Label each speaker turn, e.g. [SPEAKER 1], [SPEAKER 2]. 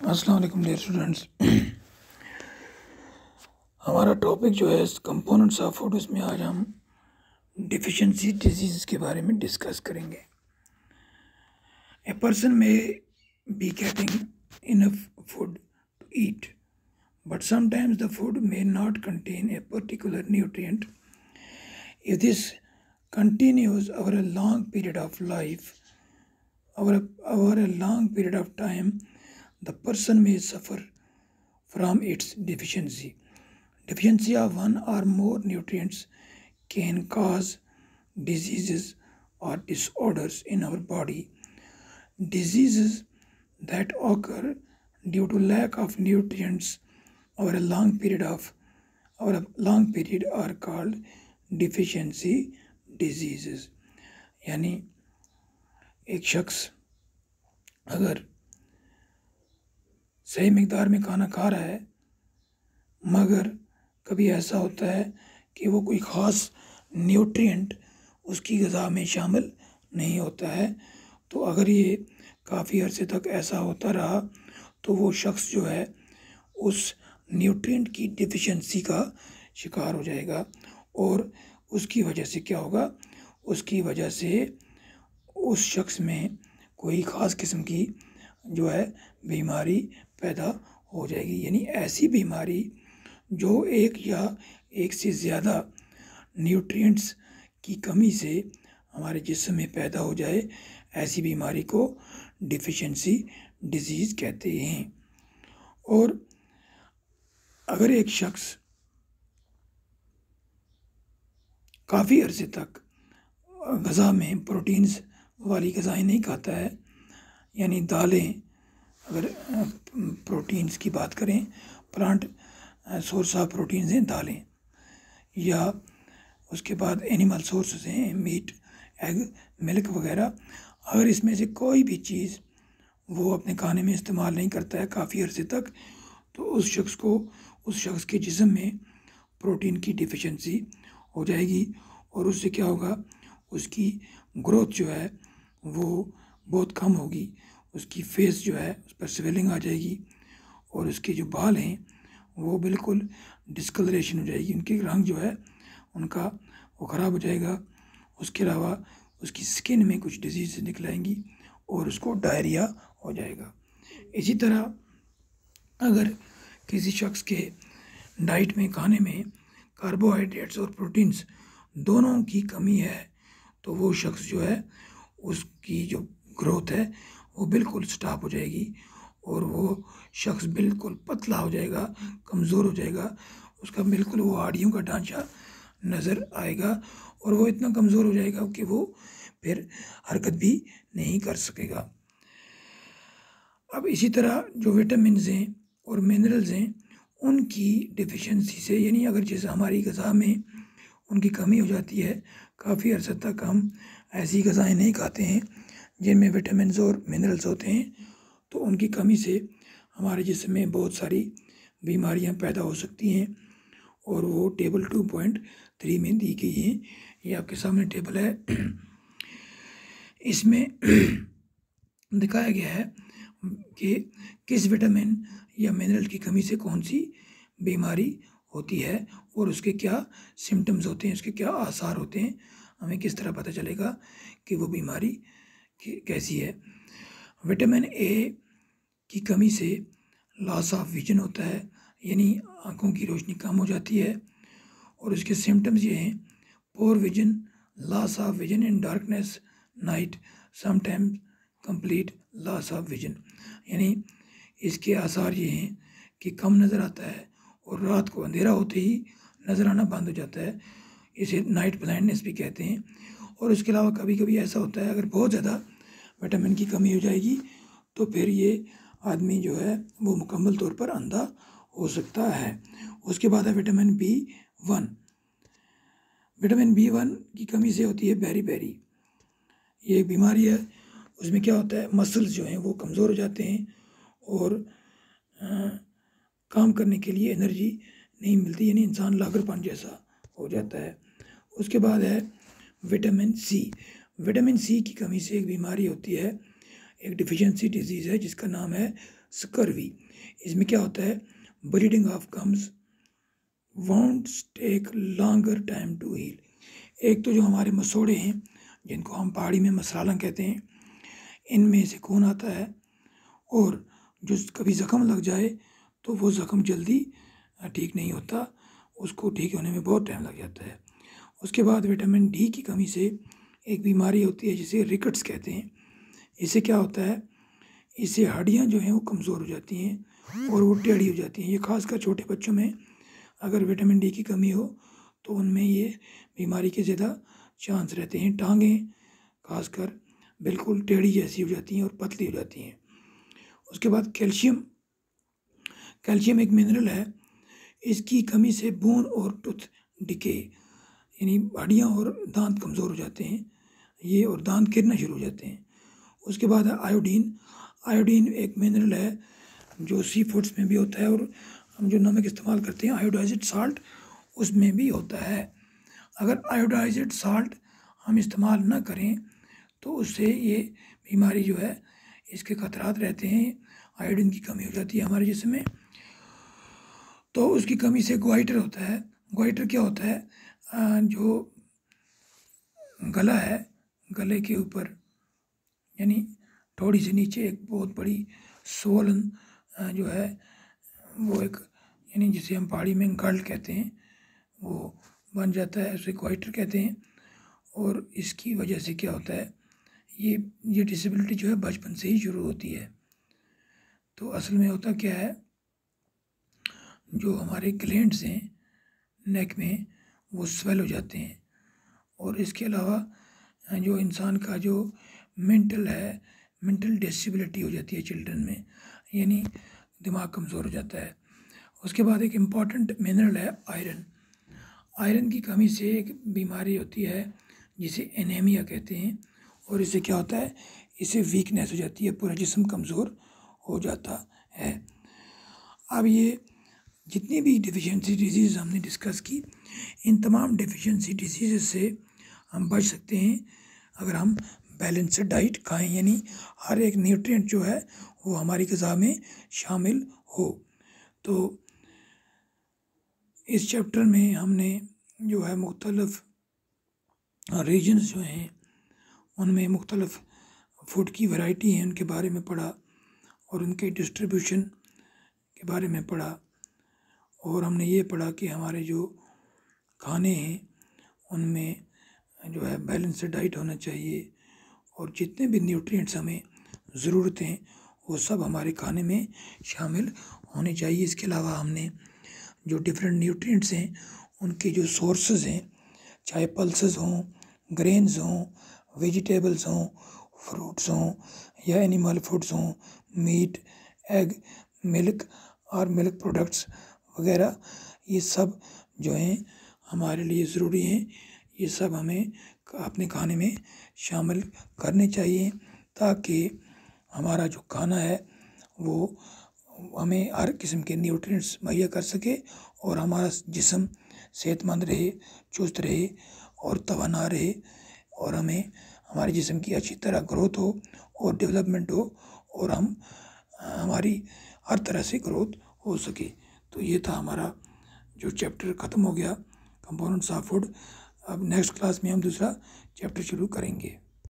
[SPEAKER 1] अस्सलाम वालेकुम dear students. हमारा टॉपिक जो है कंपोनेंट्स ऑफ फूड, उसमें आज हम डिफिशिएंसी डिजीज़ के बारे में डिस्कस करेंगे। A person may be getting enough food to eat, but sometimes the food may not contain a particular nutrient. If this continues over a long period of life, over a long period of time, the person may suffer from its deficiency. Deficiency of one or more nutrients can cause diseases or disorders in our body. Diseases that occur due to lack of nutrients over a long period are called deficiency diseases. यानी एक शख्स अगर सही मिकदार में खाना खा रहा है, मगर कभी ऐसा होता है कि वो कोई ख़ास न्यूट्रिएंट उसकी ग़िज़ा में शामिल नहीं होता है, तो अगर ये काफ़ी अरसे तक ऐसा होता रहा तो वो शख्स जो है उस न्यूट्रिएंट की डिफिशिएंसी का शिकार हो जाएगा। और उसकी वजह से क्या होगा, उसकी वजह से उस शख्स में कोई ख़ास किस्म की जो है बीमारी पैदा हो जाएगी। यानी ऐसी बीमारी जो एक या एक से ज़्यादा न्यूट्रिएंट्स की कमी से हमारे जिस्म में पैदा हो जाए, ऐसी बीमारी को डिफिशिएंसी डिजीज़ कहते हैं। और अगर एक शख्स काफ़ी अरसे तक ग़िज़ा में प्रोटीन्स वाली ग़िज़ाएँ नहीं खाता है, यानी दालें, अगर प्रोटीन्स की बात करें, प्लांट सोर्स ऑफ प्रोटीन्स हैं दालें, या उसके बाद एनिमल सोर्सेज हैं मीट, एग, मिल्क वगैरह, अगर इसमें से कोई भी चीज़ वो अपने खाने में इस्तेमाल नहीं करता है काफ़ी अरसे तक, तो उस शख्स के जिस्म में प्रोटीन की डिफिशिएंसी हो जाएगी। और उससे क्या होगा, उसकी ग्रोथ जो है वो बहुत कम होगी, उसकी फेस जो है उस पर स्वेलिंग आ जाएगी, और उसके जो बाल हैं वो बिल्कुल डिस्कलरेशन हो जाएगी, उनकी रंग जो है उनका वो ख़राब हो जाएगा। उसके अलावा उसकी स्किन में कुछ डिजीज़ निकल आएंगी और उसको डायरिया हो जाएगा। इसी तरह अगर किसी शख्स के डाइट में, खाने में कार्बोहाइड्रेट्स और प्रोटीन्स दोनों की कमी है, तो वो शख्स जो है उसकी जो ग्रोथ है वो बिल्कुल स्टॉप हो जाएगी, और वो शख्स बिल्कुल पतला हो जाएगा, कमज़ोर हो जाएगा, उसका बिल्कुल वो हड्डियों का ढांचा नज़र आएगा, और वो इतना कमज़ोर हो जाएगा कि वो फिर हरकत भी नहीं कर सकेगा। अब इसी तरह जो विटामिन्स हैं और मिनरल्स हैं, उनकी डिफिशिएंसी से, यानी अगर जैसे हमारी ग़िज़ा में उनकी कमी हो जाती है, काफ़ी अर्से तक हम ऐसी ग़िज़ाएँ नहीं खाते हैं जिनमें विटामिन्स और मिनरल्स होते हैं, तो उनकी कमी से हमारे जिस्म में बहुत सारी बीमारियां पैदा हो सकती हैं, और वो टेबल 2.3 में दी गई हैं। ये आपके सामने टेबल है, इसमें दिखाया गया है कि किस विटामिन या मिनरल की कमी से कौन सी बीमारी होती है और उसके क्या सिम्टम्स होते हैं, उसके क्या आसार होते हैं, हमें किस तरह पता चलेगा कि वो बीमारी कैसी है। विटामिन ए की कमी से लॉस ऑफ विजन होता है, यानी आँखों की रोशनी कम हो जाती है, और उसके सिम्टम्स ये हैं: poor vision, loss of vision in darkness night, sometimes complete loss of vision. यानी इसके आसार ये हैं कि कम नज़र आता है और रात को अंधेरा होते ही नज़र आना बंद हो जाता है, इसे नाइट ब्लाइंडनेस भी कहते हैं। और उसके अलावा कभी कभी ऐसा होता है, अगर बहुत ज़्यादा विटामिन की कमी हो जाएगी तो फिर ये आदमी जो है वो मुकम्मल तौर पर अंधा हो सकता है। उसके बाद है विटामिन B1। विटामिन B1 की कमी से होती है बेरी, ये एक बीमारी है। उसमें क्या होता है, मसल्स जो हैं वो कमज़ोर हो जाते हैं और काम करने के लिए एनर्जी नहीं मिलती, यानी इंसान लागरपन जैसा हो जाता है। उसके बाद है विटामिन सी। विटामिन सी की कमी से एक बीमारी होती है एक डिफिशियंसी डिजीज़ है जिसका नाम है स्कर्वी। इसमें क्या होता है, bleeding of gums, wounds take longer time to heal. एक तो जो हमारे मसोड़े हैं जिनको हम पहाड़ी में मसरालन कहते हैं, इनमें से खून आता है, और जो कभी ज़ख़म लग जाए तो वो ज़ख़म जल्दी ठीक नहीं होता, उसको ठीक होने में बहुत टाइम लग जाता है। उसके बाद विटामिन डी की कमी से एक बीमारी होती है जिसे रिकट्स कहते हैं। इससे क्या होता है, इससे हड्डियाँ जो हैं वो कमज़ोर हो जाती हैं और वो टेढ़ी हो जाती हैं। ये खासकर छोटे बच्चों में अगर विटामिन डी की कमी हो तो उनमें ये बीमारी के ज़्यादा चांस रहते हैं। टांगें खासकर बिल्कुल टेढ़ी जैसी हो जाती हैं और पतली हो जाती हैं। उसके बाद कैल्शियम एक मिनरल है, इसकी कमी से बोन और टूथ डिके यानी हड्डियाँ और दांत कमज़ोर हो जाते हैं ये, और दांत गिरना शुरू हो जाते हैं। उसके बाद है आयोडीन एक मिनरल है जो सी फूड्स में भी होता है, और हम जो नमक इस्तेमाल करते हैं आयोडाइज्ड साल्ट, उसमें भी होता है। अगर आयोडाइज्ड साल्ट हम इस्तेमाल ना करें तो उससे ये बीमारी जो है इसके खतरात रहते हैं। आयोडीन की कमी हो जाती है हमारे जिस्म में, तो उसकी कमी से ग्वाइटर होता है। ग्वाइटर क्या होता है, जो गला है, गले के ऊपर यानी थोड़ी से नीचे एक बहुत बड़ी स्वोलन जो है वो एक, यानी जिसे हम पहाड़ी में गर्ल कहते हैं, वो बन जाता है, उसे ग्वाइटर कहते हैं। और इसकी वजह से क्या होता है, ये डिसेबिलिटी जो है बचपन से ही शुरू होती है। तो असल में होता क्या है, जो हमारे ग्लैंड्स हैं नेक में वो स्वेल हो जाते हैं, और इसके अलावा जो इंसान का जो मेंटल डिसेबिलिटी हो जाती है चिल्ड्रन में, यानी दिमाग कमज़ोर हो जाता है। उसके बाद एक इम्पॉर्टेंट मिनरल है आयरन की कमी से एक बीमारी होती है जिसे एनीमिया कहते हैं, और इससे क्या होता है, इससे वीकनेस हो जाती है, पूरा जिस्म कमज़ोर हो जाता है। अब ये जितनी भी डिफिशियंसी डिजीज़ हमने डिस्कस की, इन तमाम डिफिशियंसी डिजीज़ से हम बच सकते हैं अगर हम बैलेंस्ड डाइट खाएं, यानी हर एक न्यूट्रिएंट जो है वो हमारी ग़िज़ा में शामिल हो। तो इस चैप्टर में हमने जो है मुख्तलिफ़ रीजन्स जो हैं उनमें मुख्तलिफ़ फूड की वैरायटी हैं उनके बारे में पढ़ा, और उनके डिस्ट्रीब्यूशन के बारे में पढ़ा, और हमने ये पढ़ा कि हमारे जो खाने हैं उनमें जो है बैलेंस्ड डाइट होना चाहिए, और जितने भी न्यूट्रिएंट्स हमें ज़रूरत हैं वो सब हमारे खाने में शामिल होने चाहिए। इसके अलावा हमने जो डिफरेंट न्यूट्रिएंट्स हैं उनके जो सोर्सेज हैं, चाहे पल्सेस हों, ग्रेन्स हों, वेजिटेबल्स हों, फ्रूट्स हों या एनिमल फूड्स हों, मीट, एग, मिल्क और मिल्क प्रोडक्ट्स वगैरह, ये सब जो हैं हमारे लिए ज़रूरी हैं। ये सब हमें अपने खाने में शामिल करने चाहिए ताकि हमारा जो खाना है वो हमें हर किस्म के न्यूट्रिएंट्स मुहैया कर सके, और हमारा जिस्म सेहतमंद रहे, चुस्त रहे और तवाना रहे, और हमें हमारे जिस्म की अच्छी तरह ग्रोथ हो और डेवलपमेंट हो, और हमारी हर तरह से ग्रोथ हो सके। तो ये था हमारा जो चैप्टर ख़त्म हो गया, कंपोनेंट्स ऑफ फूड। अब नेक्स्ट क्लास में हम दूसरा चैप्टर शुरू करेंगे।